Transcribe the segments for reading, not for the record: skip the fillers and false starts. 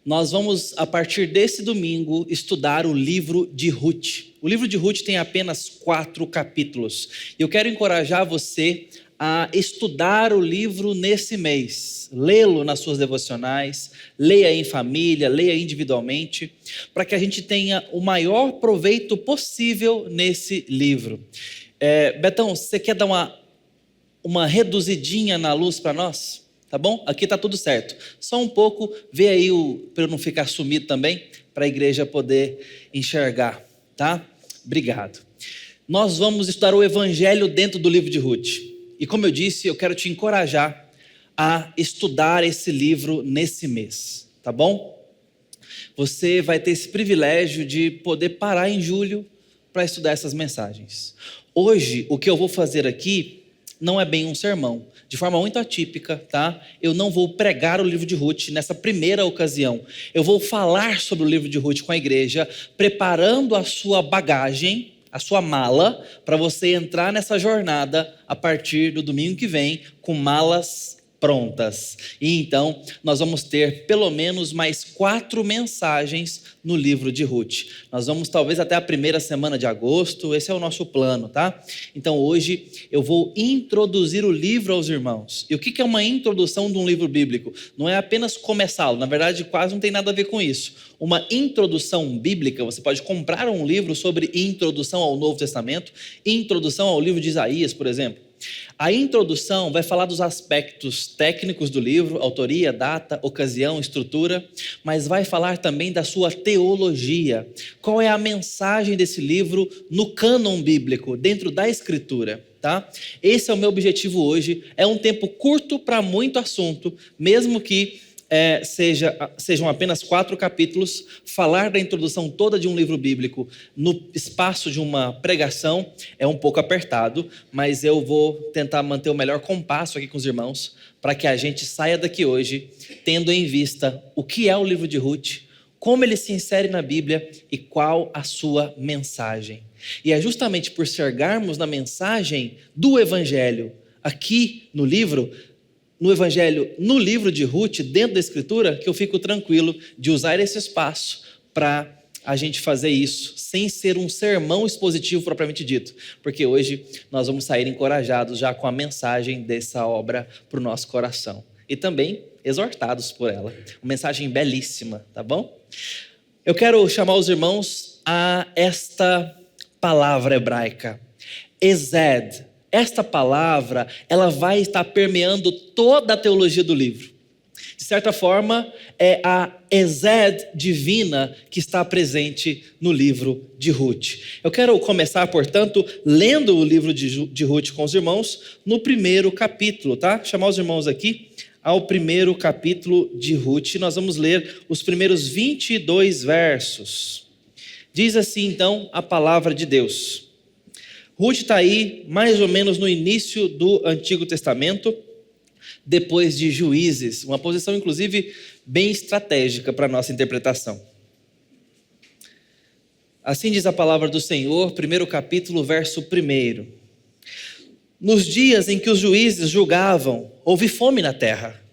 Nós vamos, a partir desse domingo, estudar o livro de Ruth. O livro de Ruth tem apenas 4 capítulos. Eu quero encorajar você a estudar o livro nesse mês, lê-lo nas suas devocionais, leia em família, leia individualmente, para que a gente tenha o maior proveito possível nesse livro. Betão, você quer dar uma reduzidinha na luz para nós? Tá bom? Aqui está tudo certo. Só um pouco, vê aí para eu não ficar sumido também, para a igreja poder enxergar, tá? Obrigado. Nós vamos estudar o Evangelho dentro do livro de Ruth. E como eu disse, eu quero te encorajar a estudar esse livro nesse mês, tá bom? Você vai ter esse privilégio de poder parar em julho para estudar essas mensagens. Hoje, o que eu vou fazer aqui não é bem um sermão, de forma muito atípica, tá? Eu não vou pregar o livro de Ruth nessa primeira ocasião. Eu vou falar sobre o livro de Ruth com a igreja, preparando a sua bagagem, a sua mala, para você entrar nessa jornada a partir do domingo que vem, com malas prontas. E então, nós vamos ter pelo menos mais 4 mensagens no livro de Ruth. Nós vamos talvez até a primeira semana de agosto, esse é o nosso plano, tá? Então hoje eu vou introduzir o livro aos irmãos. E o que é uma introdução de um livro bíblico? Não é apenas começá-lo, na verdade quase não tem nada a ver com isso. Uma introdução bíblica, você pode comprar um livro sobre introdução ao Novo Testamento, introdução ao livro de Isaías, por exemplo. A introdução vai falar dos aspectos técnicos do livro, autoria, data, ocasião, estrutura, mas vai falar também da sua teologia. Qual é a mensagem desse livro no cânon bíblico, dentro da Escritura, tá? Esse é o meu objetivo hoje. É um tempo curto para muito assunto, mesmo que sejam apenas 4 capítulos. Falar da introdução toda de um livro bíblico no espaço de uma pregação é um pouco apertado, mas eu vou tentar manter o melhor compasso aqui com os irmãos, para que a gente saia daqui hoje tendo em vista o que é o livro de Ruth, como ele se insere na Bíblia e qual a sua mensagem. E é justamente por chegarmos na mensagem do Evangelho aqui no livro, no Evangelho, no livro de Ruth, dentro da Escritura, que eu fico tranquilo de usar esse espaço para a gente fazer isso, sem ser um sermão expositivo propriamente dito, porque hoje nós vamos sair encorajados já com a mensagem dessa obra para o nosso coração, e também exortados por ela. Uma mensagem belíssima, tá bom? Eu quero chamar os irmãos a esta palavra hebraica, Esed. Esta palavra, ela vai estar permeando toda a teologia do livro. De certa forma, é a Esed divina que está presente no livro de Ruth. Eu quero começar, portanto, lendo o livro de Ruth com os irmãos, no primeiro capítulo, tá? Chamar os irmãos aqui ao primeiro capítulo de Ruth. Nós vamos ler os primeiros 22 versos. Diz assim, então, a palavra de Deus. Ruth está aí mais ou menos no início do Antigo Testamento, depois de Juízes, uma posição inclusive bem estratégica para a nossa interpretação. Assim diz a palavra do Senhor, primeiro capítulo, verso 1. Nos dias em que os juízes julgavam, houve fome na terra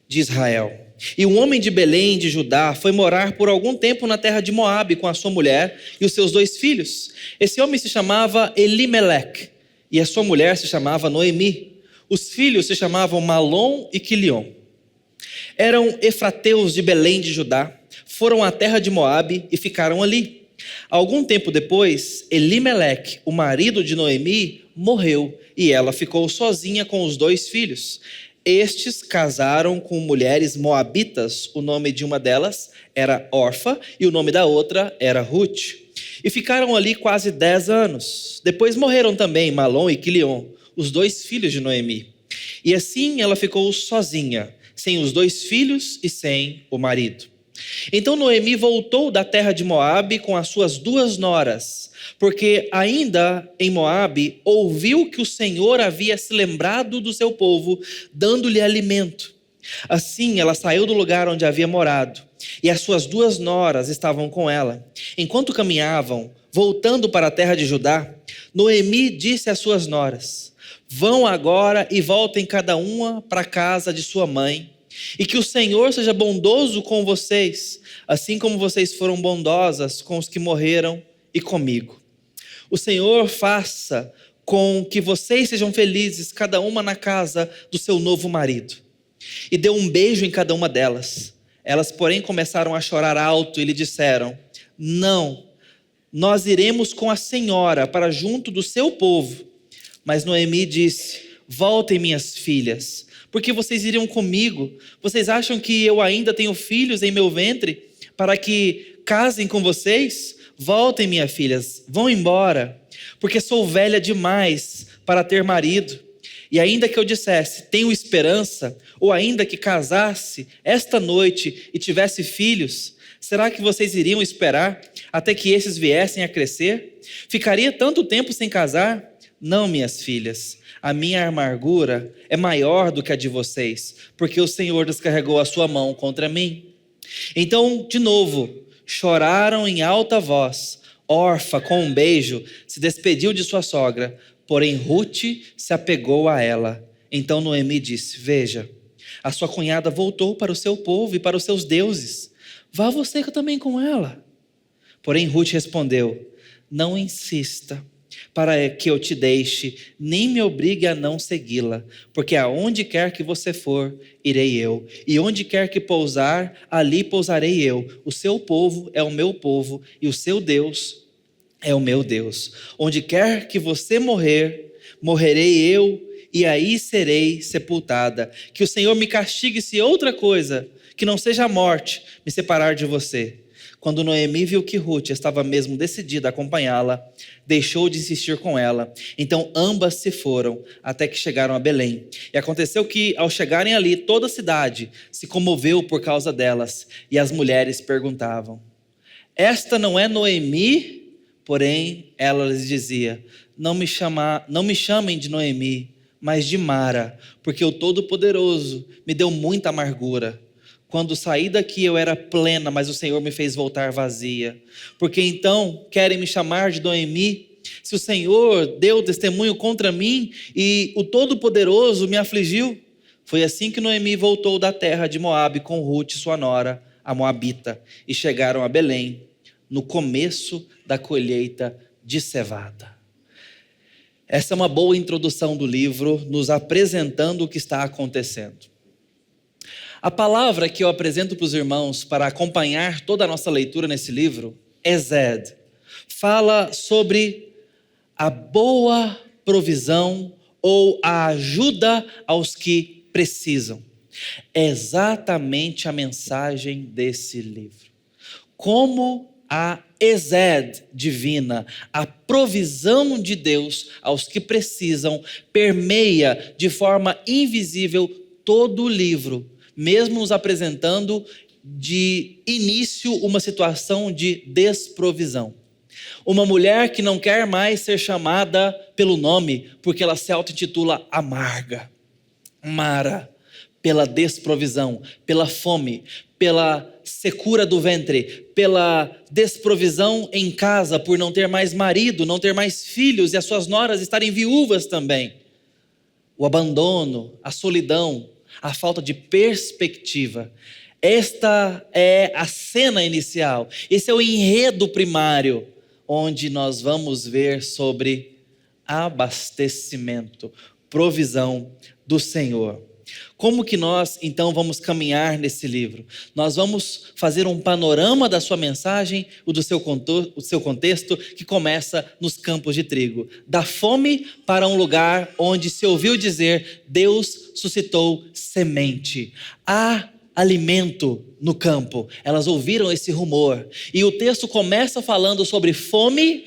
de Israel. E um homem de Belém, de Judá, foi morar por algum tempo na terra de Moabe com a sua mulher e os seus 2 filhos. Esse homem se chamava Elimeleque e a sua mulher se chamava Noemi. Os filhos se chamavam Malom e Quilion. Eram efrateus de Belém de Judá, foram à terra de Moabe e ficaram ali. Algum tempo depois, Elimeleque, o marido de Noemi, morreu e ela ficou sozinha com os 2 filhos. Estes casaram com mulheres moabitas, o nome de uma delas era Orfa e o nome da outra era Ruth. E ficaram ali quase 10 anos. Depois morreram também Malom e Quilion, os 2 filhos de Noemi. E assim ela ficou sozinha, sem os 2 filhos e sem o marido. Então Noemi voltou da terra de Moabe com as suas 2 noras, porque ainda em Moabe ouviu que o Senhor havia se lembrado do seu povo, dando-lhe alimento. Assim ela saiu do lugar onde havia morado, e as suas 2 noras estavam com ela. Enquanto caminhavam, voltando para a terra de Judá, Noemi disse às suas noras: vão agora e voltem cada uma para a casa de sua mãe, E que o Senhor seja bondoso com vocês, assim como vocês foram bondosas com os que morreram e comigo. O Senhor faça com que vocês sejam felizes, cada uma na casa do seu novo marido. E deu um beijo em cada uma delas. Elas, porém, começaram a chorar alto e lhe disseram: não, nós iremos com a senhora para junto do seu povo. Mas Noemi disse: voltem, minhas filhas, porque vocês iriam comigo? Vocês acham que eu ainda tenho filhos em meu ventre para que casem com vocês? Voltem, minhas filhas, vão embora, porque sou velha demais para ter marido. E ainda que eu dissesse, tenho esperança, ou ainda que casasse esta noite e tivesse filhos, será que vocês iriam esperar até que esses viessem a crescer? Ficaria tanto tempo sem casar? Não, minhas filhas, a minha amargura é maior do que a de vocês, porque o Senhor descarregou a sua mão contra mim. Então, de novo, choraram em alta voz. Orfa, com um beijo, se despediu de sua sogra, porém Ruth se apegou a ela. Então Noemi disse: veja, a sua cunhada voltou para o seu povo e para os seus deuses. Vá você também com ela. Porém Ruth respondeu: não insista para que eu te deixe, nem me obrigue a não segui-la, porque aonde quer que você for, irei eu, e onde quer que pousar, ali pousarei eu. O seu povo é o meu povo, e o seu Deus é o meu Deus. Onde quer que você morrer, morrerei eu, e aí serei sepultada. Que o Senhor me castigue se outra coisa, que não seja a morte, me separar de você. Quando Noemi viu que Ruth estava mesmo decidida a acompanhá-la, deixou de insistir com ela. Então ambas se foram, até que chegaram a Belém. E aconteceu que, ao chegarem ali, toda a cidade se comoveu por causa delas. E as mulheres perguntavam: esta não é Noemi? Porém, ela lhes dizia: não me chamem de Noemi, mas de Mara, porque o Todo-Poderoso me deu muita amargura. Quando saí daqui eu era plena, mas o Senhor me fez voltar vazia. Porque então querem me chamar de Noemi? Se o Senhor deu testemunho contra mim e o Todo-Poderoso me afligiu. Foi assim que Noemi voltou da terra de Moabe com Ruth, sua nora, a Moabita, e chegaram a Belém, no começo da colheita de cevada. Essa é uma boa introdução do livro, nos apresentando o que está acontecendo. A palavra que eu apresento para os irmãos para acompanhar toda a nossa leitura nesse livro, Esed, fala sobre a boa provisão ou a ajuda aos que precisam. É exatamente a mensagem desse livro. Como a Esed divina, a provisão de Deus aos que precisam, permeia de forma invisível todo o livro, mesmo nos apresentando de início uma situação de desprovisão. Uma mulher que não quer mais ser chamada pelo nome, porque ela se auto-intitula amarga, Mara, pela desprovisão, pela fome, pela secura do ventre, pela desprovisão em casa, por não ter mais marido, não ter mais filhos e as suas noras estarem viúvas também. O abandono, a solidão, a falta de perspectiva. Esta é a cena inicial, esse é o enredo primário, onde nós vamos ver sobre abastecimento, provisão do Senhor. Como que nós então vamos caminhar nesse livro? Nós vamos fazer um panorama da sua mensagem, o seu contexto, que começa nos campos de trigo. Da fome para um lugar onde se ouviu dizer: Deus suscitou semente. Há alimento no campo. Elas ouviram esse rumor. E o texto começa falando sobre fome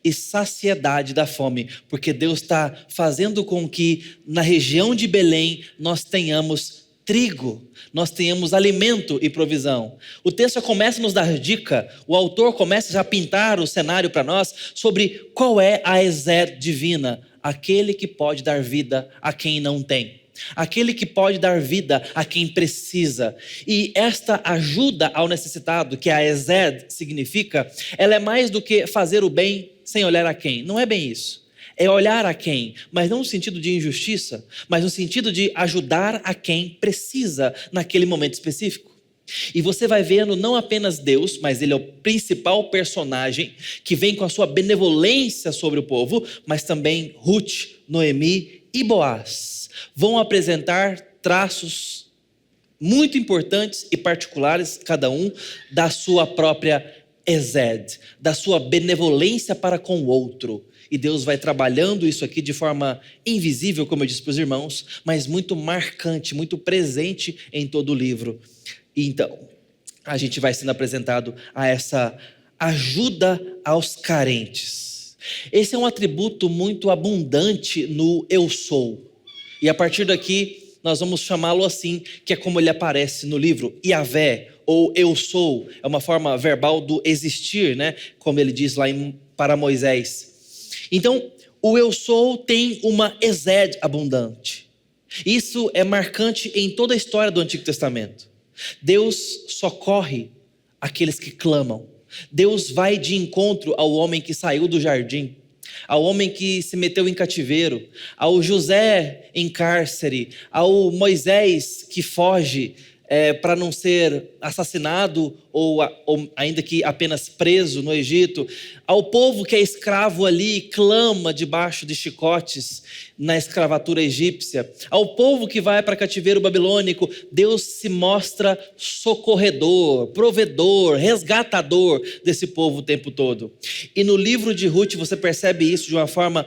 e saciedade da fome, porque Deus está fazendo com que na região de Belém nós tenhamos trigo, nós tenhamos alimento e provisão. O texto já começa a nos dar dica, o autor começa já a pintar o cenário para nós sobre qual é a Esed divina, aquele que pode dar vida a quem não tem. Aquele que pode dar vida a quem precisa. E esta ajuda ao necessitado, que a Esed significa, ela é mais do que fazer o bem sem olhar a quem. Não é bem isso. É olhar a quem, mas não no sentido de injustiça, mas no sentido de ajudar a quem precisa naquele momento específico. E você vai vendo não apenas Deus, mas ele é o principal personagem que vem com a sua benevolência sobre o povo, mas também Ruth, Noemi e Boaz vão apresentar traços muito importantes e particulares, cada um, da sua própria Esed, da sua benevolência para com o outro. E Deus vai trabalhando isso aqui de forma invisível, como eu disse para os irmãos, mas muito marcante, muito presente em todo o livro. Então, a gente vai sendo apresentado a essa ajuda aos carentes. Esse é um atributo muito abundante no eu sou. E a partir daqui, nós vamos chamá-lo assim, que é como ele aparece no livro, Yahvé, ou eu sou, é uma forma verbal do existir, né? Como ele diz lá para Moisés. Então, o eu sou tem uma Esed abundante. Isso é marcante em toda a história do Antigo Testamento. Deus socorre aqueles que clamam. Deus vai de encontro ao homem que saiu do jardim, ao homem que se meteu em cativeiro, ao José em cárcere, ao Moisés que foge para não ser assassinado ou ainda que apenas preso no Egito, ao povo que é escravo ali e clama debaixo de chicotes na escravatura egípcia, ao povo que vai para cativeiro babilônico. Deus se mostra socorredor, provedor, resgatador desse povo o tempo todo. E no livro de Ruth você percebe isso de uma forma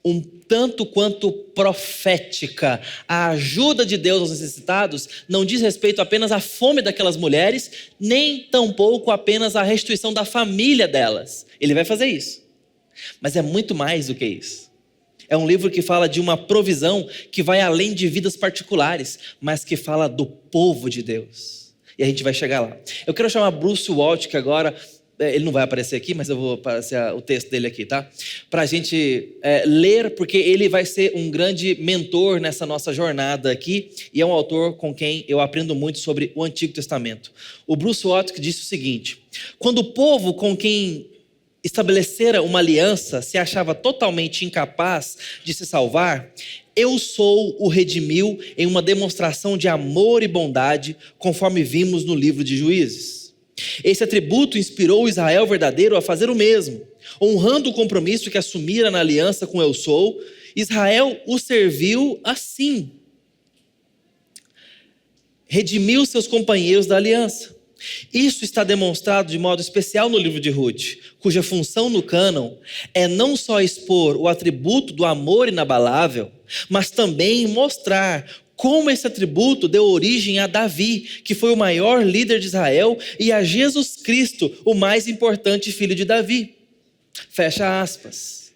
um tanto quanto profética. A ajuda de Deus aos necessitados não diz respeito apenas à fome daquelas mulheres, nem tampouco apenas à restituição da família delas. Ele vai fazer isso. Mas é muito mais do que isso. É um livro que fala de uma provisão que vai além de vidas particulares, mas que fala do povo de Deus. E a gente vai chegar lá. Eu quero chamar Bruce Waltke agora. Ele não vai aparecer aqui, mas eu vou aparecer o texto dele aqui, tá? Para a gente ler, porque ele vai ser um grande mentor nessa nossa jornada aqui, e é um autor com quem eu aprendo muito sobre o Antigo Testamento. O Bruce Waltke disse o seguinte: quando o povo com quem estabelecera uma aliança se achava totalmente incapaz de se salvar, eu sou o redimiu em uma demonstração de amor e bondade, conforme vimos no livro de Juízes. Esse atributo inspirou Israel verdadeiro a fazer o mesmo. Honrando o compromisso que assumira na aliança com eu sou, Israel o serviu assim. Redimiu seus companheiros da aliança. Isso está demonstrado de modo especial no livro de Ruth, cuja função no cânon é não só expor o atributo do amor inabalável, mas também mostrar como esse atributo deu origem a Davi, que foi o maior líder de Israel, e a Jesus Cristo, o mais importante filho de Davi. Fecha aspas.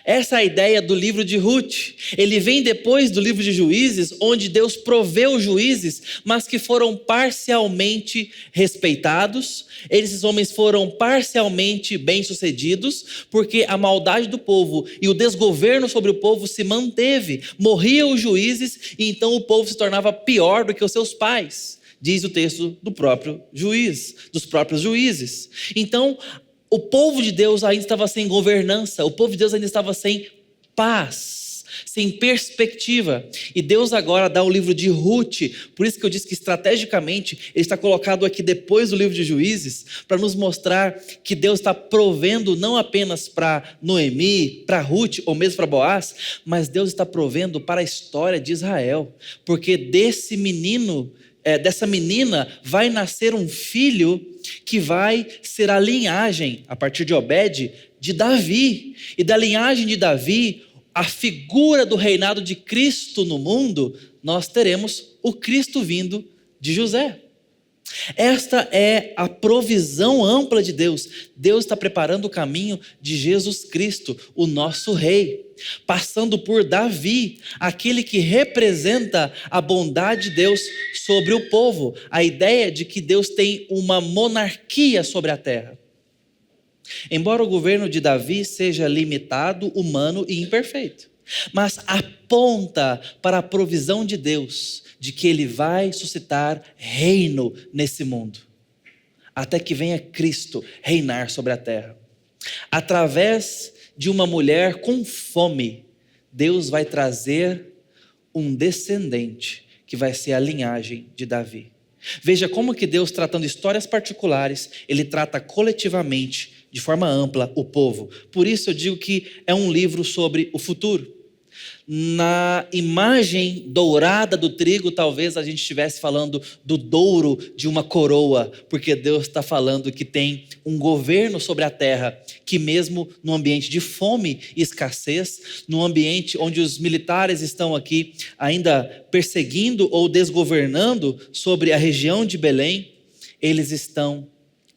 Essa é a ideia do livro de Ruth. Ele vem depois do livro de Juízes, onde Deus proveu juízes, mas que foram parcialmente respeitados. Esses homens foram parcialmente bem-sucedidos, porque a maldade do povo e o desgoverno sobre o povo se manteve. Morriam os juízes e então o povo se tornava pior do que os seus pais, diz o texto do próprio juiz, dos próprios juízes. Então, o povo de Deus ainda estava sem governança, o povo de Deus ainda estava sem paz, sem perspectiva. E Deus agora dá o livro de Ruth, por isso que eu disse que estrategicamente ele está colocado aqui depois do livro de Juízes, para nos mostrar que Deus está provendo não apenas para Noemi, para Ruth ou mesmo para Boaz, mas Deus está provendo para a história de Israel, porque desse menino, dessa menina vai nascer um filho que vai ser a linhagem, a partir de Obed, de Davi. E da linhagem de Davi, a figura do reinado de Cristo no mundo, nós teremos o Cristo vindo de José. Esta é a provisão ampla de Deus. Deus está preparando o caminho de Jesus Cristo, o nosso rei, passando por Davi, aquele que representa a bondade de Deus sobre o povo. A ideia de que Deus tem uma monarquia sobre a terra. Embora o governo de Davi seja limitado, humano e imperfeito, mas aponta para a provisão de Deus, de que ele vai suscitar reino nesse mundo, até que venha Cristo reinar sobre a terra. Através de uma mulher com fome, Deus vai trazer um descendente que vai ser a linhagem de Davi. Veja como que Deus, tratando histórias particulares, Ele trata coletivamente, de forma ampla, o povo. Por isso eu digo que é um livro sobre o futuro. Na imagem dourada do trigo, talvez a gente estivesse falando do douro de uma coroa, porque Deus está falando que tem um governo sobre a terra, que mesmo no ambiente de fome e escassez, no ambiente onde os militares estão aqui ainda perseguindo ou desgovernando sobre a região de Belém, eles estão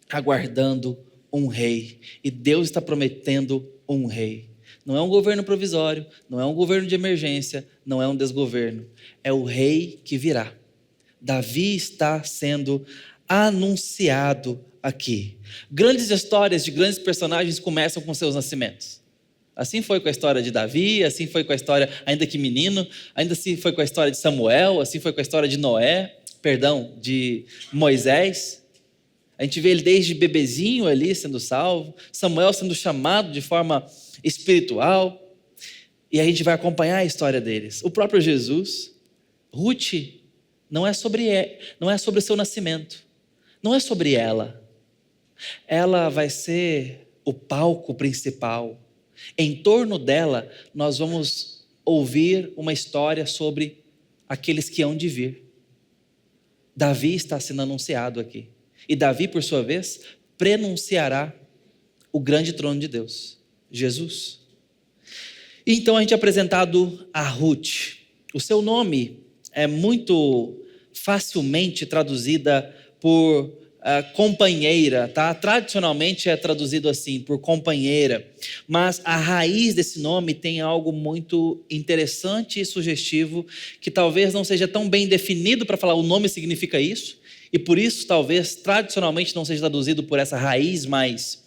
aguardando um rei, e Deus está prometendo um rei. Não é um governo provisório, não é um governo de emergência, não é um desgoverno. É o rei que virá. Davi está sendo anunciado aqui. Grandes histórias de grandes personagens começam com seus nascimentos. Assim foi com a história de Davi, assim foi com a história, ainda que menino, ainda assim foi com a história de Samuel, assim foi com a história de de Moisés. A gente vê ele desde bebezinho ali sendo salvo, Samuel sendo chamado de forma espiritual, e a gente vai acompanhar a história deles. O próprio Jesus, Ruth, não é sobre o seu nascimento, não é sobre ela. Ela vai ser o palco principal. Em torno dela, nós vamos ouvir uma história sobre aqueles que hão de vir. Davi está sendo anunciado aqui. E Davi, por sua vez, prenunciará o grande trono de Deus, Jesus. E então a gente é apresentado a Ruth. O seu nome é muito facilmente traduzida por companheira, tá? Tradicionalmente é traduzido assim, por companheira. Mas a raiz desse nome tem algo muito interessante e sugestivo, que talvez não seja tão bem definido para falar o nome significa isso, e por isso talvez tradicionalmente não seja traduzido por essa raiz mais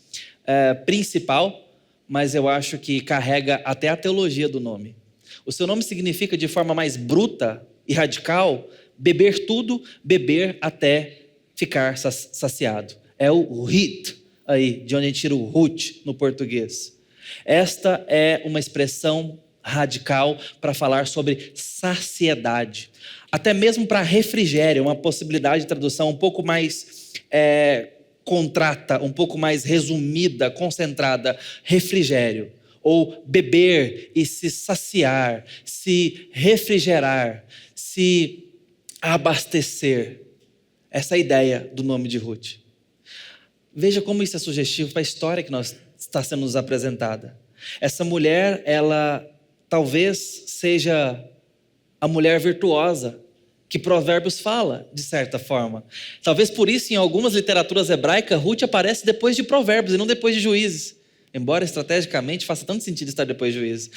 principal, mas eu acho que carrega até a teologia do nome. O seu nome significa, de forma mais bruta e radical, beber tudo, beber até ficar saciado. É o hit aí, de onde a gente tira o Ruth no português. Esta é uma expressão radical para falar sobre saciedade. Até mesmo para refrigério, uma possibilidade de tradução um pouco mais contrata, um pouco mais resumida, concentrada, refrigério. Ou beber e se saciar, se refrigerar, se abastecer. Essa é a ideia do nome de Ruth. Veja como isso é sugestivo para a história que está sendo nos apresentada. Essa mulher, ela talvez seja a mulher virtuosa que Provérbios fala, de certa forma. Talvez por isso, em algumas literaturas hebraicas, Ruth aparece depois de Provérbios e não depois de Juízes. Embora estrategicamente faça tanto sentido estar depois de Juízes.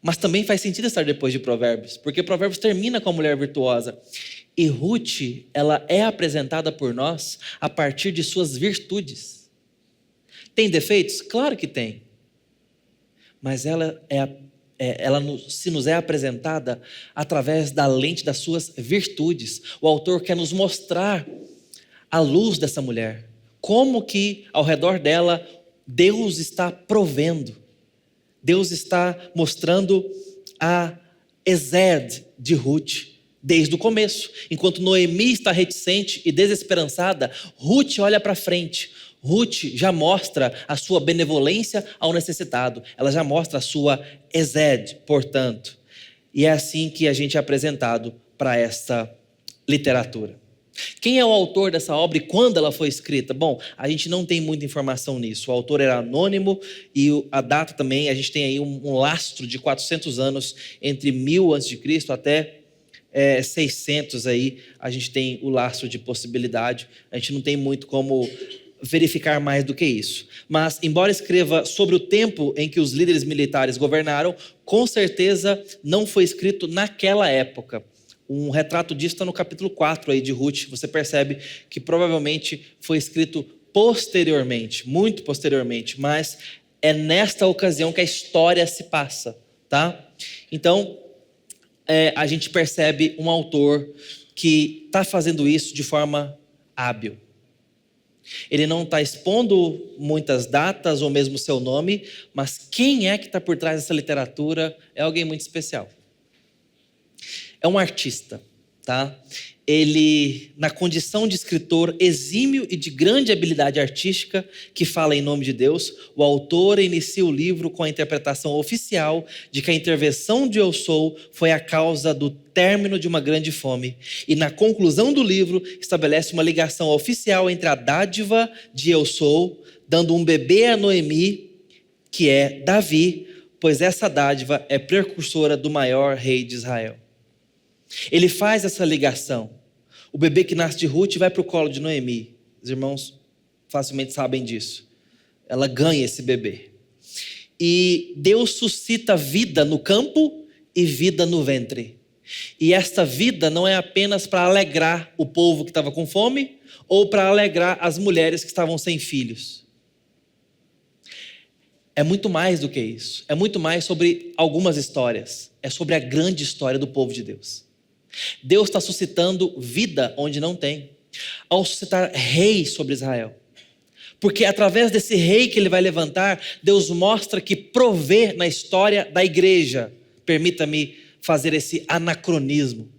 Mas também faz sentido estar depois de Provérbios, porque Provérbios termina com a mulher virtuosa. E Ruth, ela é apresentada por nós a partir de suas virtudes. Tem defeitos? Claro que tem. Mas ela se nos é apresentada através da lente das suas virtudes. O autor quer nos mostrar a luz dessa mulher. Como que ao redor dela Deus está provendo. Deus está mostrando a Ezed de Ruth desde o começo. Enquanto Noemi está reticente e desesperançada, Ruth olha para frente. Ruth já mostra a sua benevolência ao necessitado. Ela já mostra a sua Ezed, portanto. E é assim que a gente é apresentado para esta literatura. Quem é o autor dessa obra e quando ela foi escrita? Bom, a gente não tem muita informação nisso. O autor era anônimo e a data também, a gente tem aí um lastro de 400 anos entre 1000 a.C. até 600 aí, a gente tem o lastro de possibilidade. A gente não tem muito como verificar mais do que isso. Mas, embora escreva sobre o tempo em que os líderes militares governaram, com certeza não foi escrito naquela época. Um retrato disso está no capítulo 4 aí de Ruth. Você percebe que provavelmente foi escrito posteriormente, muito posteriormente, mas é nesta ocasião que a história se passa, tá? Então, a gente percebe um autor que está fazendo isso de forma hábil. Ele não está expondo muitas datas ou mesmo seu nome, mas quem é que está por trás dessa literatura é alguém muito especial. É um artista, tá? Ele, na condição de escritor exímio e de grande habilidade artística, que fala em nome de Deus, o autor inicia o livro com a interpretação oficial de que a intervenção de Eu Sou foi a causa do término de uma grande fome. E na conclusão do livro, estabelece uma ligação oficial entre a dádiva de Eu Sou, dando um bebê a Noemi, que é Davi, pois essa dádiva é precursora do maior rei de Israel. Ele faz essa ligação. O bebê que nasce de Ruth vai para o colo de Noemi. Os irmãos facilmente sabem disso. Ela ganha esse bebê. E Deus suscita vida no campo e vida no ventre. E esta vida não é apenas para alegrar o povo que estava com fome ou para alegrar as mulheres que estavam sem filhos. É muito mais do que isso. É muito mais sobre algumas histórias. É sobre a grande história do povo de Deus. Deus está suscitando vida onde não tem, ao suscitar rei sobre Israel. Porque através desse rei que ele vai levantar, Deus mostra que provê na história da igreja. Permita-me fazer esse anacronismo.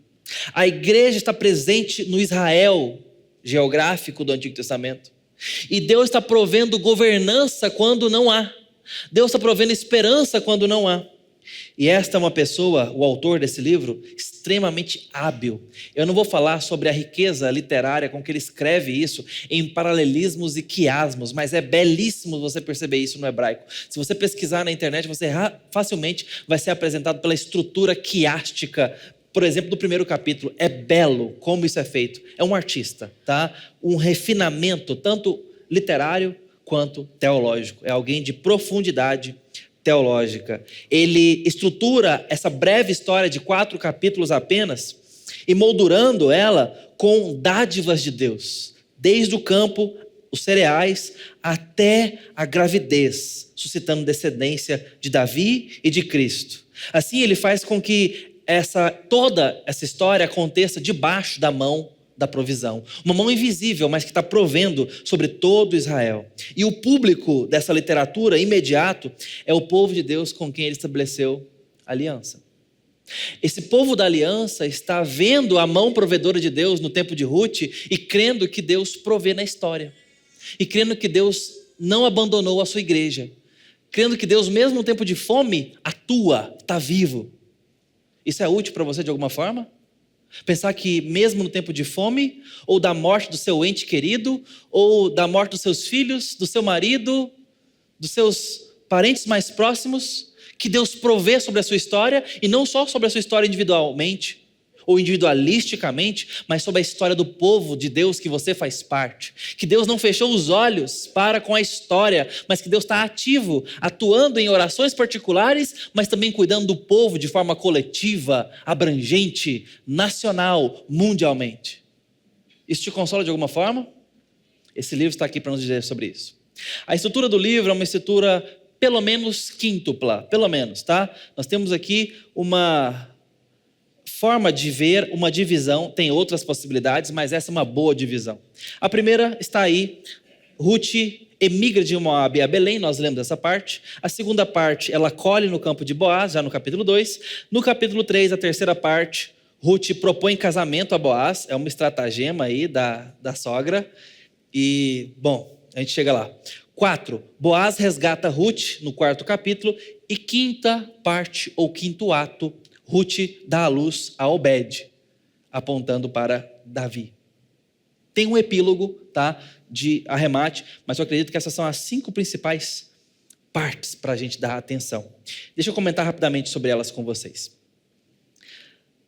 A igreja está presente no Israel geográfico do Antigo Testamento. E Deus está provendo governança quando não há. Deus está provendo esperança quando não há. E esta é uma pessoa, o autor desse livro, extremamente hábil. Eu não vou falar sobre a riqueza literária com que ele escreve isso em paralelismos e quiasmos, mas é belíssimo você perceber isso no hebraico. Se você pesquisar na internet, você facilmente vai ser apresentado pela estrutura quiástica, por exemplo, do primeiro capítulo. É belo como isso é feito. É um artista, tá? Um refinamento tanto literário quanto teológico. É alguém de profundidade teológica. Ele estrutura essa breve história de 4 capítulos apenas, emoldurando ela com dádivas de Deus, desde o campo, os cereais, até a gravidez, suscitando descendência de Davi e de Cristo. Assim ele faz com que toda essa história aconteça debaixo da mão da provisão. Uma mão invisível, mas que está provendo sobre todo Israel. E o público dessa literatura imediato é o povo de Deus com quem ele estabeleceu aliança. Esse povo da aliança está vendo a mão provedora de Deus no tempo de Ruth e crendo que Deus provê na história. E crendo que Deus não abandonou a sua igreja. Crendo que Deus, mesmo no tempo de fome, atua, está vivo. Isso é útil para você de alguma forma? Pensar que mesmo no tempo de fome, ou da morte do seu ente querido, ou da morte dos seus filhos, do seu marido, dos seus parentes mais próximos, que Deus provê sobre a sua história, e não só sobre a sua história individualmente, ou individualisticamente, mas sobre a história do povo de Deus que você faz parte. Que Deus não fechou os olhos para com a história, mas que Deus está ativo, atuando em orações particulares, mas também cuidando do povo de forma coletiva, abrangente, nacional, mundialmente. Isso te consola de alguma forma? Esse livro está aqui para nos dizer sobre isso. A estrutura do livro é uma estrutura pelo menos quíntupla, pelo menos, tá? Nós temos aqui uma forma de ver, uma divisão, tem outras possibilidades, mas essa é uma boa divisão. A primeira está aí, Ruth emigra de Moabe a Belém, nós lemos essa parte. A segunda parte, ela colhe no campo de Boaz, já no capítulo 2. No capítulo 3, a terceira parte, Ruth propõe casamento a Boaz, é uma estratagema aí da sogra. E, bom, a gente chega lá. 4, Boaz resgata Ruth no 4º capítulo. E quinta parte, ou quinto ato, Ruth dá a luz a Obed, apontando para Davi. Tem um epílogo, tá, de arremate, mas eu acredito que essas são as 5 principais partes para a gente dar atenção. Deixa eu comentar rapidamente sobre elas com vocês.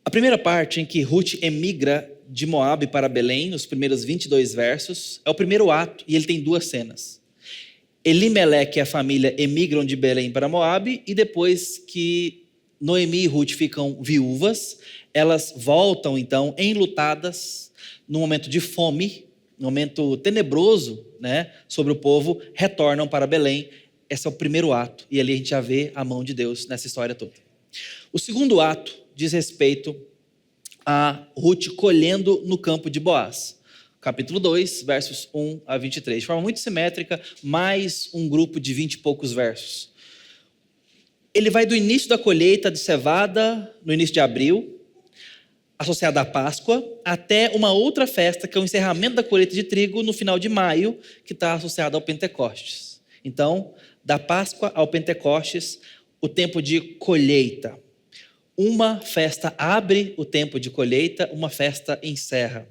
A primeira parte, em que Ruth emigra de Moabe para Belém, nos primeiros 22 versos, é o primeiro ato e ele tem 2 cenas. Elimeleque e a família emigram de Belém para Moabe e depois que Noemi e Ruth ficam viúvas, elas voltam então enlutadas, num momento de fome, num momento tenebroso, né, sobre o povo, retornam para Belém. Esse é o primeiro ato, e ali a gente já vê a mão de Deus nessa história toda. O segundo ato diz respeito a Ruth colhendo no campo de Boaz. capítulo 2, versos 1 a 23. De forma muito simétrica, mais um grupo de 20 e poucos versos. Ele vai do início da colheita de cevada, no início de abril, associada à Páscoa, até uma outra festa, que é o encerramento da colheita de trigo, no final de maio, que está associada ao Pentecostes. Então, da Páscoa ao Pentecostes, o tempo de colheita. Uma festa abre o tempo de colheita, uma festa encerra.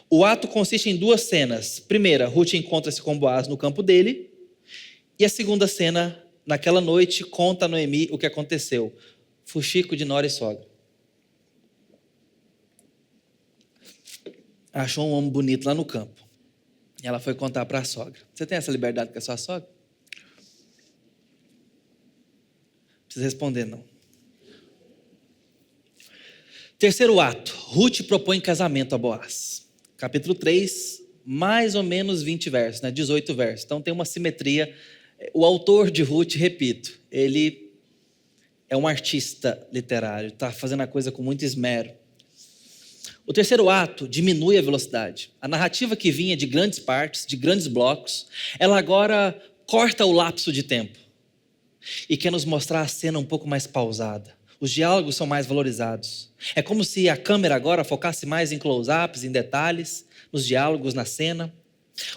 O ato consiste em duas cenas. Primeira, Ruth encontra-se com Boaz no campo dele. E a segunda cena, naquela noite, conta a Noemi o que aconteceu. Fuxico de nora e sogra. Achou um homem bonito lá no campo. E ela foi contar para a sogra. Você tem essa liberdade com a sua sogra? Não precisa responder, não. Terceiro ato. Ruth propõe casamento a Boaz. Capítulo 3, mais ou menos 20 versos, 18 versos. Então tem uma simetria. O autor de Ruth, repito, ele é um artista literário, está fazendo a coisa com muito esmero. O terceiro ato diminui a velocidade. A narrativa que vinha de grandes partes, de grandes blocos, ela agora corta o lapso de tempo e quer nos mostrar a cena um pouco mais pausada. Os diálogos são mais valorizados. É como se a câmera agora focasse mais em close-ups, em detalhes, nos diálogos, na cena.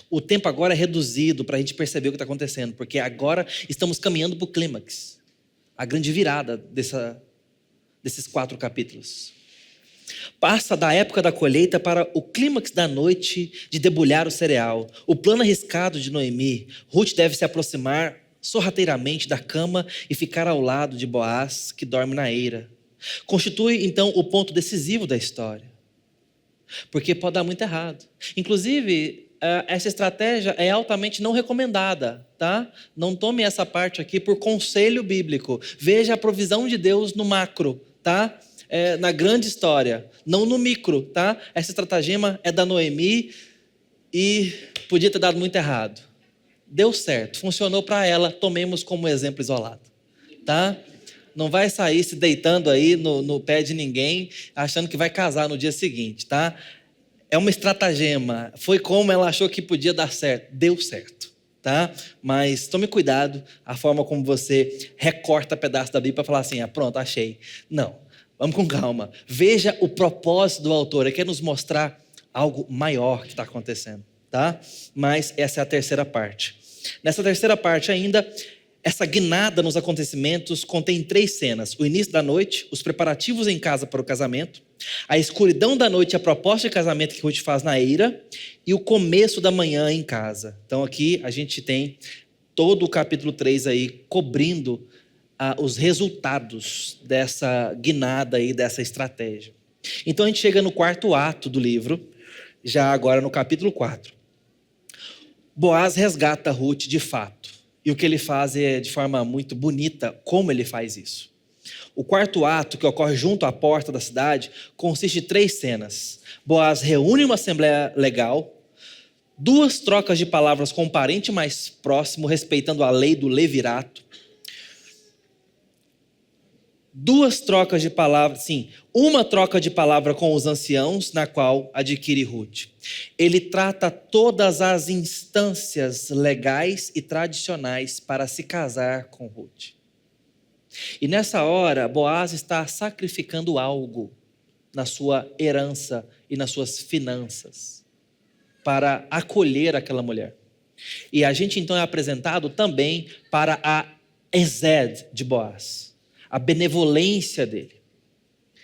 O tempo agora é reduzido para a gente perceber o que está acontecendo, porque agora estamos caminhando para o clímax, a grande virada desses 4 capítulos. Passa da época da colheita para o clímax da noite de debulhar o cereal. O plano arriscado de Noemi. Ruth deve se aproximar sorrateiramente da cama e ficar ao lado de Boaz, que dorme na eira. Constitui, então, o ponto decisivo da história. Porque pode dar muito errado. Inclusive, essa estratégia é altamente não recomendada, tá? Não tome essa parte aqui por conselho bíblico. Veja a provisão de Deus no macro, tá? Na grande história, não no micro, tá? Essa estratagema é da Noemi e podia ter dado muito errado. Deu certo, funcionou para ela, tomemos como exemplo isolado, tá? Não vai sair se deitando aí no pé de ninguém, achando que vai casar no dia seguinte, tá? É uma estratagema, foi como ela achou que podia dar certo, deu certo, tá? Mas tome cuidado a forma como você recorta pedaço da Bíblia para falar assim, pronto, achei. Não. Vamos com calma. Veja o propósito do autor. Ele quer nos mostrar algo maior que está acontecendo, tá? Mas essa é a terceira parte. Nessa terceira parte ainda, essa guinada nos acontecimentos contém 3 cenas. O início da noite, os preparativos em casa para o casamento, a escuridão da noite, a proposta de casamento que Ruth faz na eira e o começo da manhã em casa. Então aqui a gente tem todo o capítulo 3 aí cobrindo os resultados dessa guinada aí, dessa estratégia. Então a gente chega no 4º ato do livro, já agora no capítulo 4. Boaz resgata Ruth de fato. E o que ele faz é de forma muito bonita, como ele faz isso. O 4º ato, que ocorre junto à porta da cidade, consiste de 3 cenas. Boaz reúne uma assembleia legal, 2 trocas de palavras com um parente mais próximo, respeitando a lei do levirato, 2 trocas de palavras, sim, uma troca de palavra com os anciãos, na qual adquire Ruth. Ele trata todas as instâncias legais e tradicionais para se casar com Ruth. E nessa hora, Boaz está sacrificando algo na sua herança e nas suas finanças para acolher aquela mulher. E a gente então é apresentado também para a Esed de Boaz, a benevolência dele.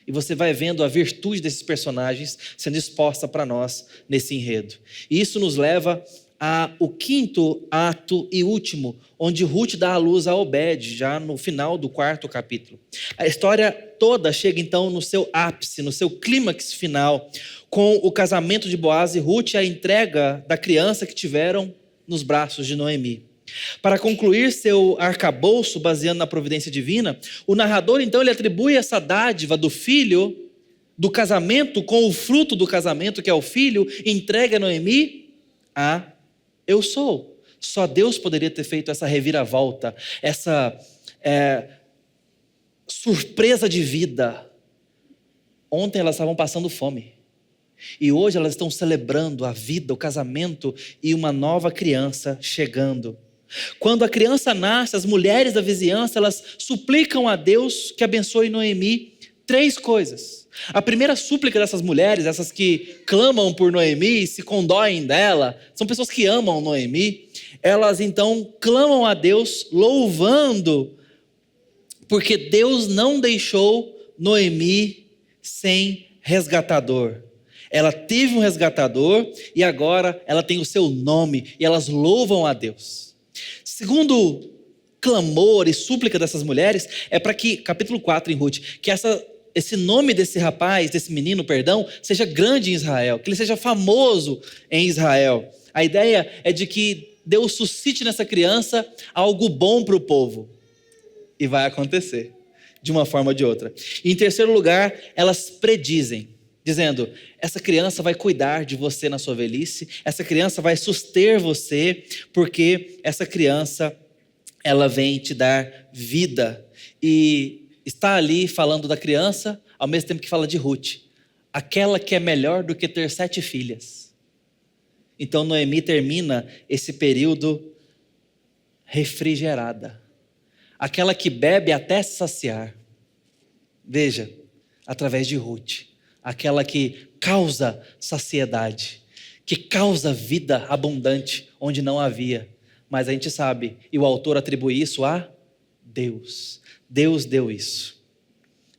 E você vai vendo a virtude desses personagens sendo exposta para nós nesse enredo. E isso nos leva ao 5º ato e último, onde Ruth dá à luz a Obed, já no final do 4º capítulo. A história toda chega então no seu ápice, no seu clímax final, com o casamento de Boaz e Ruth e a entrega da criança que tiveram nos braços de Noemi. Para concluir seu arcabouço baseando na providência divina, o narrador então ele atribui essa dádiva do filho, do casamento, com o fruto do casamento, que é o filho, entrega a Noemi a eu sou. Só Deus poderia ter feito essa reviravolta, essa surpresa de vida. Ontem elas estavam passando fome. E hoje elas estão celebrando a vida, o casamento e uma nova criança chegando. Quando a criança nasce, as mulheres da vizinhança, elas suplicam a Deus que abençoe Noemi 3 coisas. A primeira súplica dessas mulheres, essas que clamam por Noemi e se condoem dela, são pessoas que amam Noemi. Elas então clamam a Deus louvando, porque Deus não deixou Noemi sem resgatador. Ela teve um resgatador e agora ela tem o seu nome e elas louvam a Deus. Segundo clamor e súplica dessas mulheres é para que, capítulo 4 em Ruth, que esse nome desse rapaz, desse menino, perdão, seja grande em Israel, que ele seja famoso em Israel. A ideia é de que Deus suscite nessa criança algo bom para o povo. E vai acontecer, de uma forma ou de outra. E em terceiro lugar, elas predizem, dizendo: essa criança vai cuidar de você na sua velhice, essa criança vai suster você, porque essa criança, ela vem te dar vida. E está ali falando da criança, ao mesmo tempo que fala de Ruth, aquela que é melhor do que ter 7 filhas. Então Noemi termina esse período refrigerada, aquela que bebe até se saciar. Veja, através de Ruth, aquela que causa saciedade, que causa vida abundante onde não havia. Mas a gente sabe, e o autor atribui isso a Deus. Deus deu isso.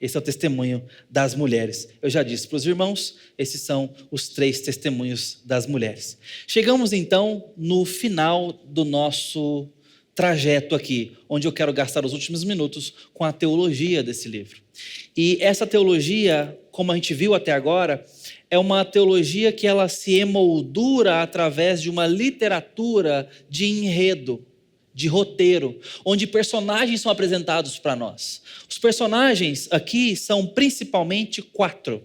Esse é o testemunho das mulheres. Eu já disse para os irmãos, esses são os 3 testemunhos das mulheres. Chegamos então no final do nosso trajeto aqui, onde eu quero gastar os últimos minutos com a teologia desse livro. E essa teologia, como a gente viu até agora, é uma teologia que ela se emoldura através de uma literatura de enredo, de roteiro, onde personagens são apresentados para nós. Os personagens aqui são principalmente 4.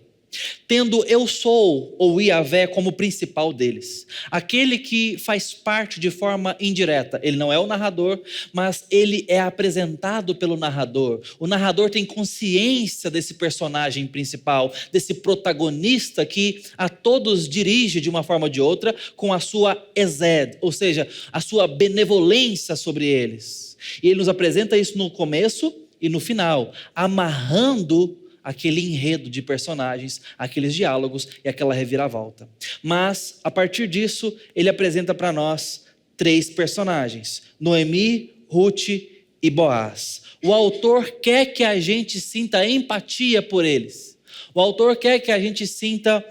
Tendo Eu Sou, ou Iavé, como principal deles. Aquele que faz parte de forma indireta. Ele não é o narrador, mas ele é apresentado pelo narrador. O narrador tem consciência desse personagem principal, desse protagonista que a todos dirige de uma forma ou de outra, com a sua esed, ou seja, a sua benevolência sobre eles. E ele nos apresenta isso no começo e no final, amarrando aquele enredo de personagens, aqueles diálogos e aquela reviravolta. Mas, a partir disso, ele apresenta para nós 3 personagens: Noemi, Ruth e Boaz. O autor quer que a gente sinta empatia por eles. O autor quer que a gente sinta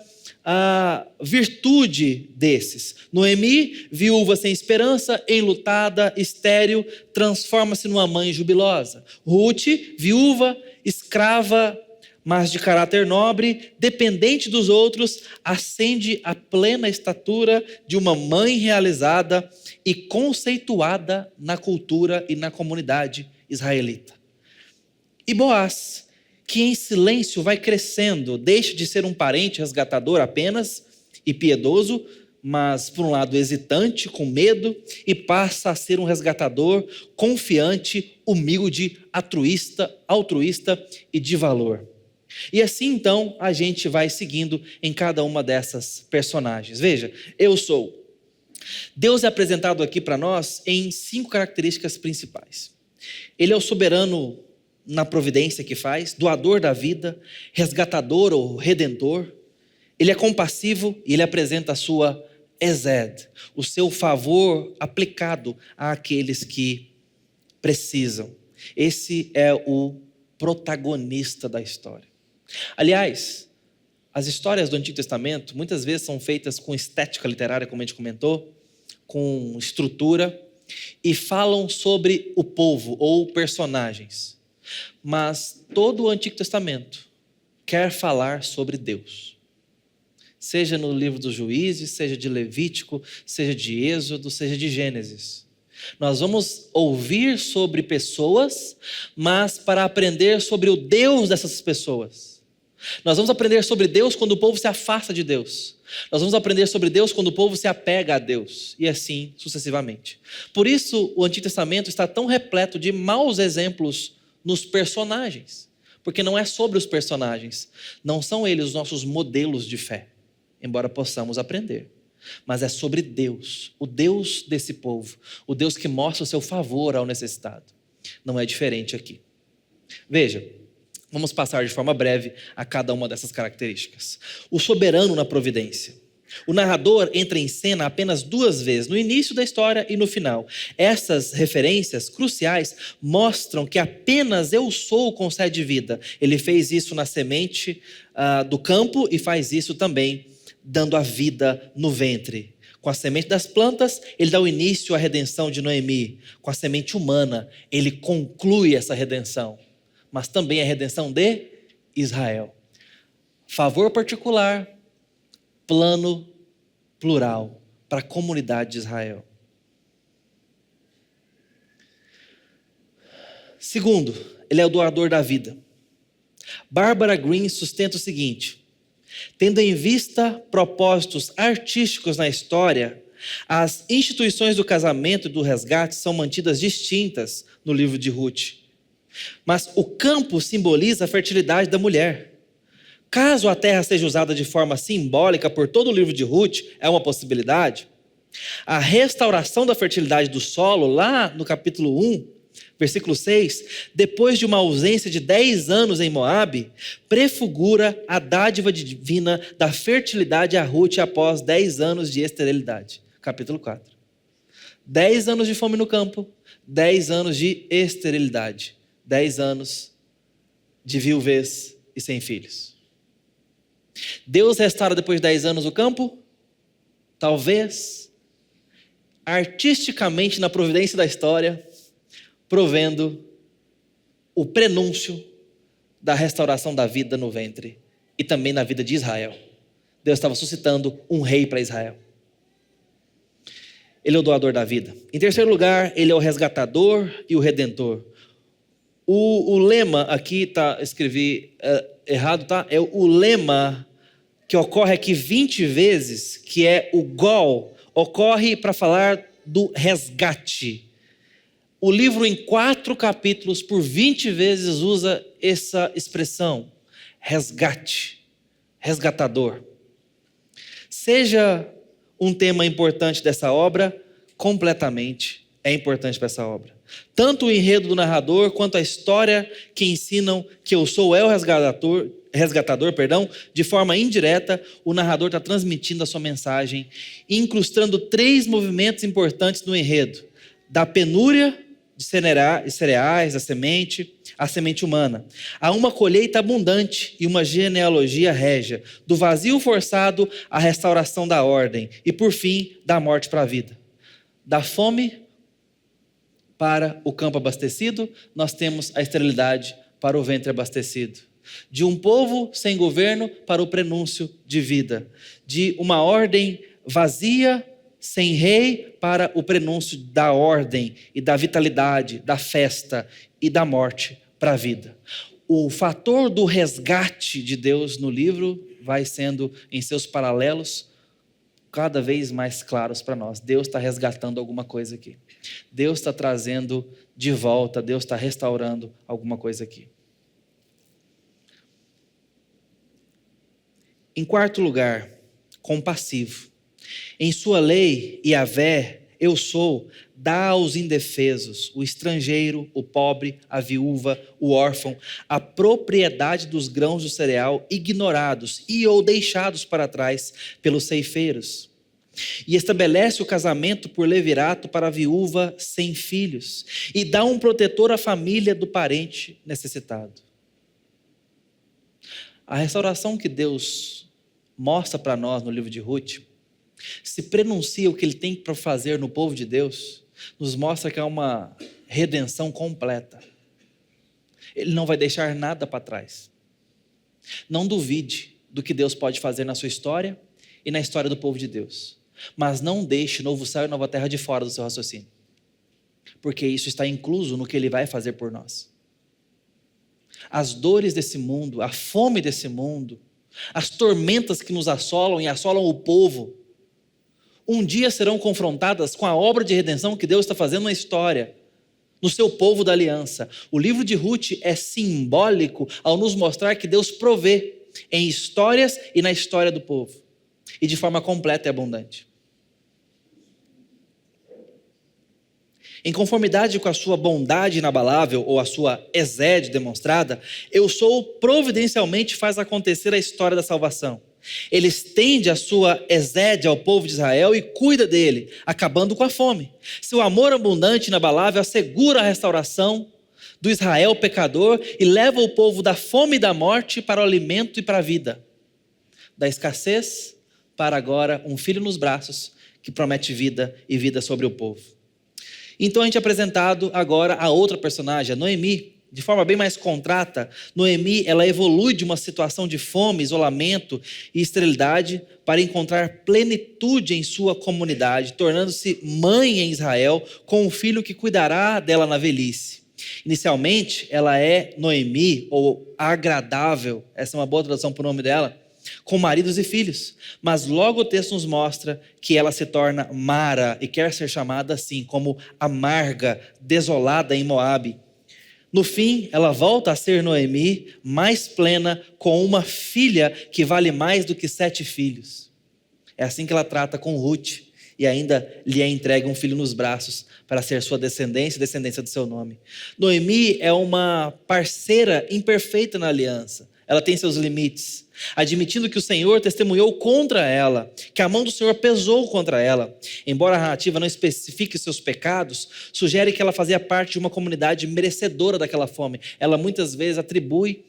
a virtude desses. Noemi, viúva sem esperança, enlutada, estéril, transforma-se numa mãe jubilosa. Ruth, viúva, escrava, mas de caráter nobre, dependente dos outros, ascende à plena estatura de uma mãe realizada e conceituada na cultura e na comunidade israelita. E Boaz, que em silêncio vai crescendo, deixa de ser um parente resgatador apenas e piedoso, mas por um lado hesitante, com medo, e passa a ser um resgatador confiante, humilde, altruísta e de valor. E assim então a gente vai seguindo em cada uma dessas personagens. Veja, Eu Sou. Deus é apresentado aqui para nós em 5 características principais. Ele é o soberano na providência que faz, doador da vida, resgatador ou redentor. Ele é compassivo e ele apresenta a sua esed, o seu favor aplicado àqueles que precisam. Esse é o protagonista da história. Aliás, as histórias do Antigo Testamento muitas vezes são feitas com estética literária, como a gente comentou, com estrutura, e falam sobre o povo ou personagens. Mas todo o Antigo Testamento quer falar sobre Deus. Seja no livro dos Juízes, seja de Levítico, seja de Êxodo, seja de Gênesis. Nós vamos ouvir sobre pessoas, mas para aprender sobre o Deus dessas pessoas. Nós vamos aprender sobre Deus quando o povo se afasta de Deus. Nós vamos aprender sobre Deus quando o povo se apega a Deus. E assim sucessivamente. Por isso o Antigo Testamento está tão repleto de maus exemplos nos personagens. Porque não é sobre os personagens. Não são eles os nossos modelos de fé. embora possamos aprender. Mas é sobre Deus, o Deus desse povo, o Deus que mostra o seu favor ao necessitado. Não é diferente aqui. Veja, vamos passar de forma breve a cada uma dessas características. O soberano na providência. O narrador entra em cena apenas 2 vezes, no início da história e no final. Essas referências cruciais mostram que apenas eu sou concede vida. Ele fez isso na semente do campo e faz isso também dando a vida no ventre. Com a semente das plantas, ele dá o início à redenção de Noemi. Com a semente humana, ele conclui essa redenção, mas também a redenção de Israel. Favor particular, plano plural para a comunidade de Israel. Segundo, ele é o doador da vida. Barbara Green sustenta o seguinte: tendo em vista propósitos artísticos na história, as instituições do casamento e do resgate são mantidas distintas no livro de Ruth. Mas o campo simboliza a fertilidade da mulher. Caso a terra seja usada de forma simbólica por todo o livro de Ruth, é uma possibilidade. A restauração da fertilidade do solo, lá no capítulo 1, versículo 6, depois de uma ausência de 10 anos em Moabe, prefigura a dádiva divina da fertilidade a Ruth após 10 anos de esterilidade. Capítulo 4. 10 anos de fome no campo, 10 anos de esterilidade, 10 anos de viuvez e sem filhos. Deus restaura depois de 10 anos o campo? Talvez. Artisticamente, na providência da história, provendo o prenúncio da restauração da vida no ventre e também na vida de Israel. Deus estava suscitando um rei para Israel. Ele é o doador da vida. Em terceiro lugar, ele é o resgatador e o redentor. O lema aqui, escrevi errado, tá? É o lema que ocorre aqui 20 vezes, que é o gol, ocorre para falar do resgate. O livro em 4 capítulos, por 20 vezes, usa essa expressão, resgate, resgatador. Seja um tema importante dessa obra, completamente é importante para essa obra. Tanto o enredo do narrador, quanto a história que ensinam que eu sou o resgatador, de forma indireta, o narrador está transmitindo a sua mensagem, incrustando 3 movimentos importantes no enredo: da penúria de cereais, a semente humana. Há uma colheita abundante e uma genealogia régia, do vazio forçado à restauração da ordem e, por fim, da morte para a vida. Da fome para o campo abastecido, nós temos a esterilidade para o ventre abastecido. De um povo sem governo para o prenúncio de vida. De uma ordem vazia, sem rei, para o prenúncio da ordem e da vitalidade, da festa e da morte para a vida. O fator do resgate de Deus no livro vai sendo, em seus paralelos, cada vez mais claros para nós. Deus está resgatando alguma coisa aqui. Deus está trazendo de volta, Deus está restaurando alguma coisa aqui. Em quarto lugar, compassivo. Em sua lei, Yahvé, eu sou, dá aos indefesos, o estrangeiro, o pobre, a viúva, o órfão, a propriedade dos grãos do cereal ignorados e ou deixados para trás pelos ceifeiros. E estabelece o casamento por levirato para a viúva sem filhos e dá um protetor à família do parente necessitado. A restauração que Deus mostra para nós no livro de Ruth, se prenuncia o que ele tem para fazer no povo de Deus, nos mostra que é uma redenção completa. Ele não vai deixar nada para trás. Não duvide do que Deus pode fazer na sua história e na história do povo de Deus. Mas não deixe novo céu e nova terra de fora do seu raciocínio. Porque isso está incluso no que ele vai fazer por nós. As dores desse mundo, a fome desse mundo, as tormentas que nos assolam e assolam o povo, um dia serão confrontadas com a obra de redenção que Deus está fazendo na história, no seu povo da aliança. O livro de Ruth é simbólico ao nos mostrar que Deus provê em histórias e na história do povo. e de forma completa e abundante. Em conformidade com a sua bondade inabalável ou a sua exede demonstrada, eu sou providencialmente faz acontecer a história da salvação. Ele estende a sua exede ao povo de Israel e cuida dele, acabando com a fome. Seu amor abundante e inabalável assegura a restauração do Israel pecador e leva o povo da fome e da morte para o alimento e para a vida. Da escassez para agora um filho nos braços que promete vida e vida sobre o povo. Então a gente é apresentado agora a outra personagem, a Noemi, de forma bem mais contrata. Noemi, ela evolui de uma situação de fome, isolamento e esterilidade para encontrar plenitude em sua comunidade, tornando-se mãe em Israel com um filho que cuidará dela na velhice. Inicialmente, ela é Noemi, ou agradável, essa é uma boa tradução para o nome dela, com maridos e filhos, mas logo o texto nos mostra que ela se torna Mara e quer ser chamada assim, como amarga, desolada em Moabe. No fim, ela volta a ser Noemi, mais plena, com uma filha que vale mais do que 7 filhos. É assim que ela trata com Ruth e ainda lhe é entregue um filho nos braços para ser sua descendência e descendência do seu nome. Noemi é uma parceira imperfeita na aliança. Ela tem seus limites, admitindo que o Senhor testemunhou contra ela, que a mão do Senhor pesou contra ela. Embora a narrativa não especifique seus pecados, sugere que ela fazia parte de uma comunidade merecedora daquela fome. Ela muitas vezes atribui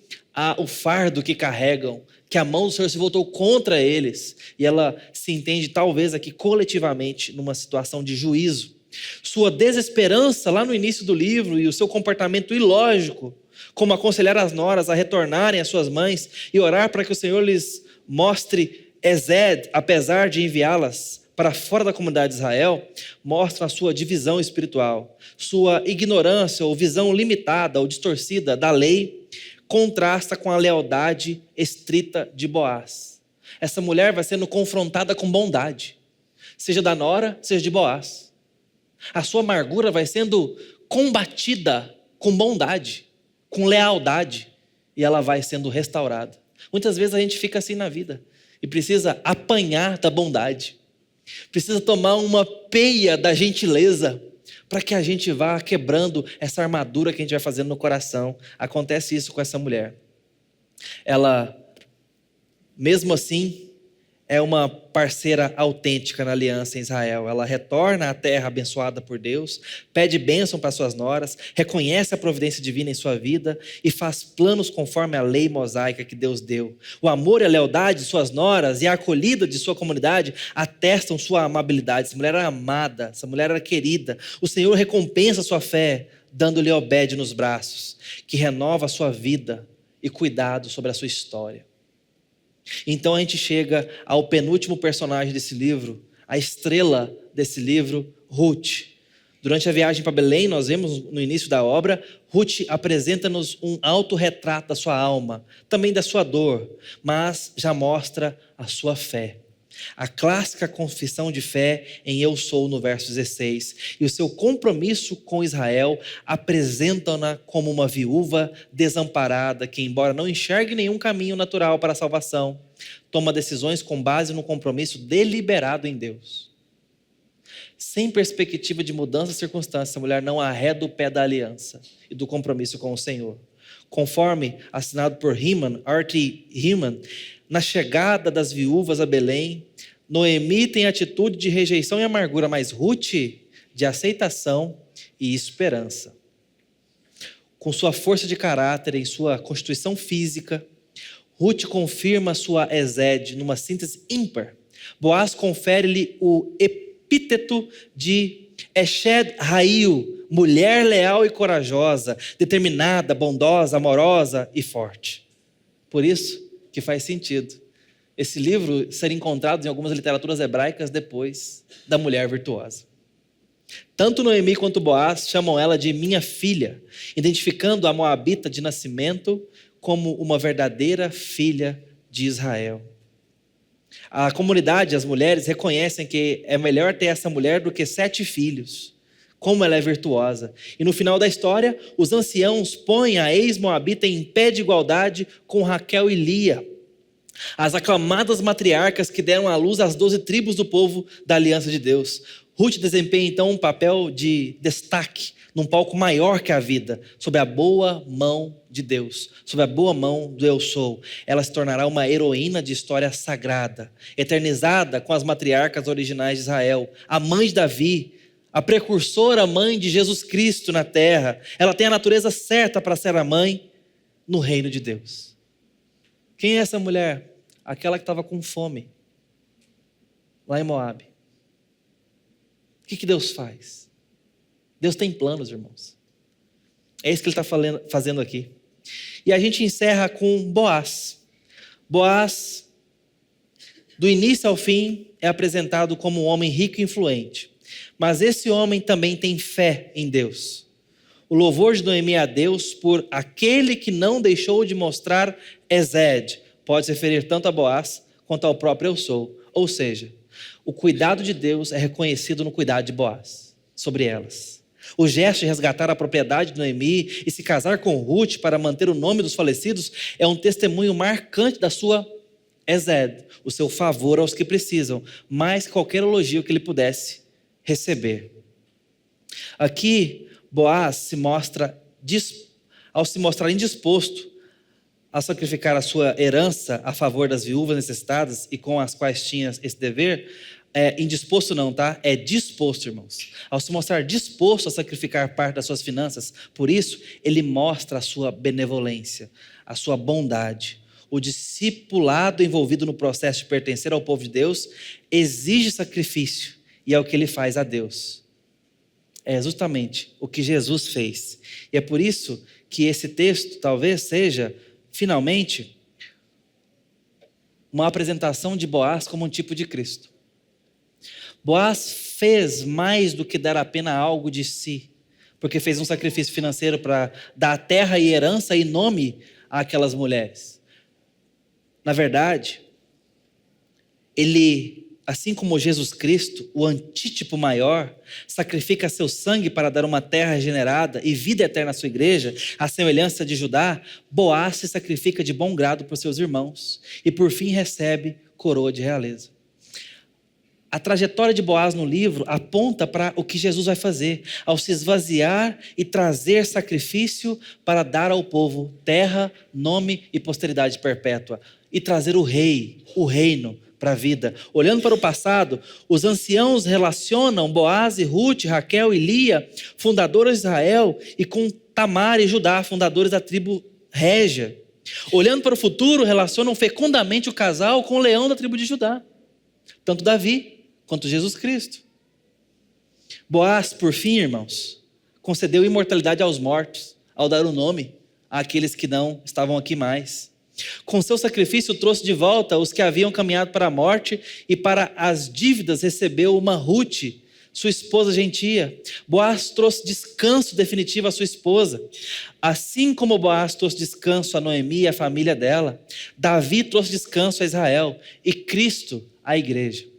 o fardo que carregam, que a mão do Senhor se voltou contra eles, e ela se entende talvez aqui coletivamente numa situação de juízo. Sua desesperança lá no início do livro e o seu comportamento ilógico, como aconselhar as noras a retornarem às suas mães e orar para que o Senhor lhes mostre exed, apesar de enviá-las para fora da comunidade de Israel, mostra a sua divisão espiritual. Sua ignorância ou visão limitada ou distorcida da lei contrasta com a lealdade estrita de Boaz. Essa mulher vai sendo confrontada com bondade, seja da nora, seja de Boaz. A sua amargura vai sendo combatida com bondade, com lealdade, e ela vai sendo restaurada. Muitas vezes a gente fica assim na vida e precisa apanhar da bondade, precisa tomar uma peia da gentileza para que a gente vá quebrando essa armadura que a gente vai fazendo no coração. Acontece isso com essa mulher. Ela, mesmo assim, é uma parceira autêntica na aliança em Israel. Ela retorna à terra abençoada por Deus, pede bênção para suas noras, reconhece a providência divina em sua vida e faz planos conforme a lei mosaica que Deus deu. O amor e a lealdade de suas noras e a acolhida de sua comunidade atestam sua amabilidade. Essa mulher era amada, essa mulher era querida. O Senhor recompensa sua fé, dando-lhe Obed nos braços, que renova a sua vida e cuidado sobre a sua história. Então a gente chega ao penúltimo personagem desse livro, a estrela desse livro, Ruth. Durante a viagem para Belém, nós vemos no início da obra, Ruth apresenta-nos um autorretrato da sua alma, também da sua dor, mas já mostra a sua fé. A clássica confissão de fé em Eu Sou, no verso 16, e o seu compromisso com Israel apresentam-na como uma viúva desamparada que, embora não enxergue nenhum caminho natural para a salvação, toma decisões com base no compromisso deliberado em Deus. Sem perspectiva de mudança de circunstância, a mulher não arreda o pé da aliança e do compromisso com o Senhor. Conforme assinado por R.T. Heeman, na chegada das viúvas a Belém, Noemi tem atitude de rejeição e amargura, mas Ruth de aceitação e esperança. Com sua força de caráter e sua constituição física, Ruth confirma sua exede numa síntese ímpar. Boaz confere-lhe o epíteto de Eshed Rail, mulher leal e corajosa, determinada, bondosa, amorosa e forte. Por isso que faz sentido esse livro ser encontrado em algumas literaturas hebraicas depois da mulher virtuosa. Tanto Noemi quanto Boaz chamam ela de minha filha, identificando a moabita de nascimento como uma verdadeira filha de Israel. A comunidade, as mulheres, reconhecem que é melhor ter essa mulher do que 7 filhos, como ela é virtuosa. E no final da história, os anciãos põem a ex-moabita em pé de igualdade com Raquel e Lia. As aclamadas matriarcas que deram à luz as 12 tribos do povo da aliança de Deus. Ruth desempenha então um papel de destaque num palco maior que a vida, sob a boa mão de Deus, sob a boa mão do Eu Sou. Ela se tornará uma heroína de história sagrada, eternizada com as matriarcas originais de Israel, a mãe de Davi, a precursora mãe de Jesus Cristo na terra. Ela tem a natureza certa para ser a mãe no reino de Deus. Quem é essa mulher? Aquela que estava com fome, lá em Moabe. O que Deus faz? Deus tem planos, irmãos. É isso que Ele está fazendo aqui. E a gente encerra com Boaz. Boaz, do início ao fim, é apresentado como um homem rico e influente. Mas esse homem também tem fé em Deus. O louvor de Noemi a Deus por aquele que não deixou de mostrar Esed pode se referir tanto a Boaz quanto ao próprio Eu Sou. Ou seja, o cuidado de Deus é reconhecido no cuidado de Boaz sobre elas. O gesto de resgatar a propriedade de Noemi e se casar com Ruth para manter o nome dos falecidos é um testemunho marcante da sua Esed, o seu favor aos que precisam, mais que qualquer elogio que ele pudesse receber. Aqui, Boaz ao se mostrar indisposto a sacrificar a sua herança a favor das viúvas necessitadas e com as quais tinha esse dever. Indisposto não, tá? É disposto, irmãos. Ao se mostrar disposto a sacrificar parte das suas finanças, por isso, ele mostra a sua benevolência, a sua bondade. O discipulado envolvido no processo de pertencer ao povo de Deus exige sacrifício, e é o que ele faz a Deus. É justamente o que Jesus fez. E é por isso que esse texto talvez seja, finalmente, uma apresentação de Boaz como um tipo de Cristo. Boaz fez mais do que dar apenas algo de si, porque fez um sacrifício financeiro para dar terra e herança e nome àquelas mulheres. Na verdade, ele, assim como Jesus Cristo, o antítipo maior, sacrifica seu sangue para dar uma terra regenerada e vida eterna à sua igreja, à semelhança de Judá. Boaz se sacrifica de bom grado por seus irmãos e por fim recebe coroa de realeza. A trajetória de Boaz no livro aponta para o que Jesus vai fazer ao se esvaziar e trazer sacrifício para dar ao povo terra, nome e posteridade perpétua e trazer o reino para a vida. Olhando para o passado, os anciãos relacionam Boaz e Ruth, Raquel e Lia, fundadoras de Israel, e com Tamar e Judá, fundadores da tribo Régia. Olhando para o futuro, relacionam fecundamente o casal com o leão da tribo de Judá, tanto Davi quanto Jesus Cristo. Boaz, por fim, irmãos, concedeu imortalidade aos mortos, ao dar o nome àqueles que não estavam aqui mais. Com seu sacrifício trouxe de volta os que haviam caminhado para a morte, e para as dívidas recebeu uma Ruth, sua esposa gentia. Boaz trouxe descanso definitivo à sua esposa. Assim como Boaz trouxe descanso a Noemi e a família dela, Davi trouxe descanso a Israel e Cristo à igreja.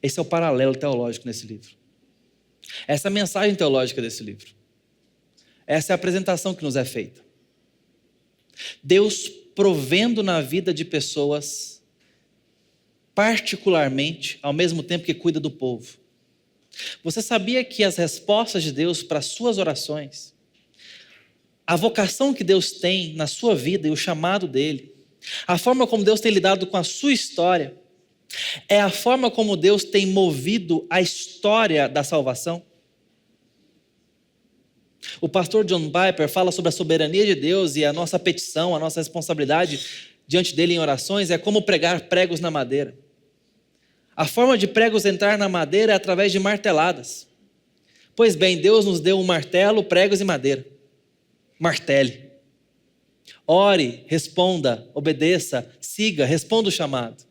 Esse é o paralelo teológico nesse livro. Essa é a mensagem teológica desse livro. Essa é a apresentação que nos é feita. Deus provendo na vida de pessoas, particularmente, ao mesmo tempo que cuida do povo. Você sabia que as respostas de Deus para as suas orações, a vocação que Deus tem na sua vida e o chamado dele, a forma como Deus tem lidado com a sua história, é a forma como Deus tem movido a história da salvação? O pastor John Piper fala sobre a soberania de Deus e a nossa petição, a nossa responsabilidade diante dele em orações é como pregar pregos na madeira. A forma de pregos entrar na madeira é através de marteladas. Pois bem, Deus nos deu um martelo, pregos e madeira. Martele. Ore, responda, obedeça, siga, responda o chamado.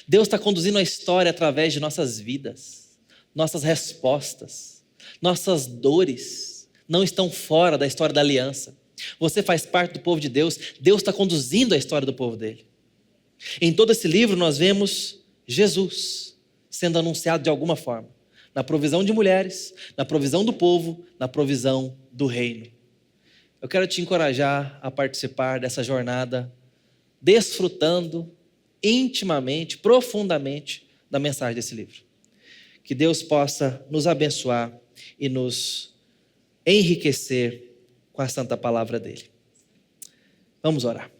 Deus está conduzindo a história através de nossas vidas, nossas respostas, nossas dores não estão fora da história da aliança. Você faz parte do povo de Deus, Deus está conduzindo a história do povo dele. Em todo esse livro nós vemos Jesus sendo anunciado de alguma forma, na provisão de mulheres, na provisão do povo, na provisão do reino. Eu quero te encorajar a participar dessa jornada desfrutando intimamente, profundamente da mensagem desse livro. Que Deus possa nos abençoar e nos enriquecer com a santa palavra dele. Vamos orar.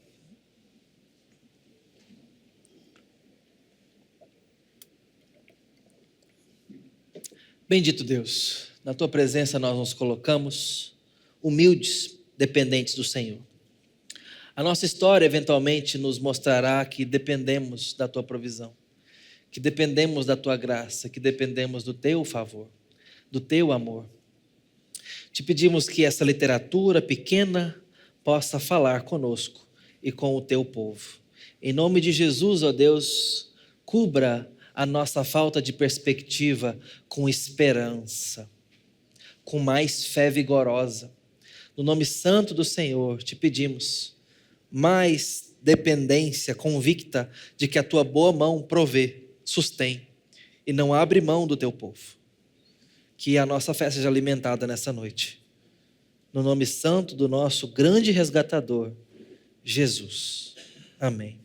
Bendito Deus, na tua presença nós nos colocamos humildes, dependentes do Senhor. A nossa história eventualmente nos mostrará que dependemos da tua provisão, que dependemos da tua graça, que dependemos do teu favor, do teu amor. Te pedimos que essa literatura pequena possa falar conosco e com o teu povo. Em nome de Jesus, ó Deus, cubra a nossa falta de perspectiva com esperança, com mais fé vigorosa. No nome santo do Senhor, te pedimos mais dependência convicta de que a tua boa mão provê, sustém e não abre mão do teu povo. Que a nossa fé seja alimentada nessa noite. No nome santo do nosso grande resgatador, Jesus. Amém.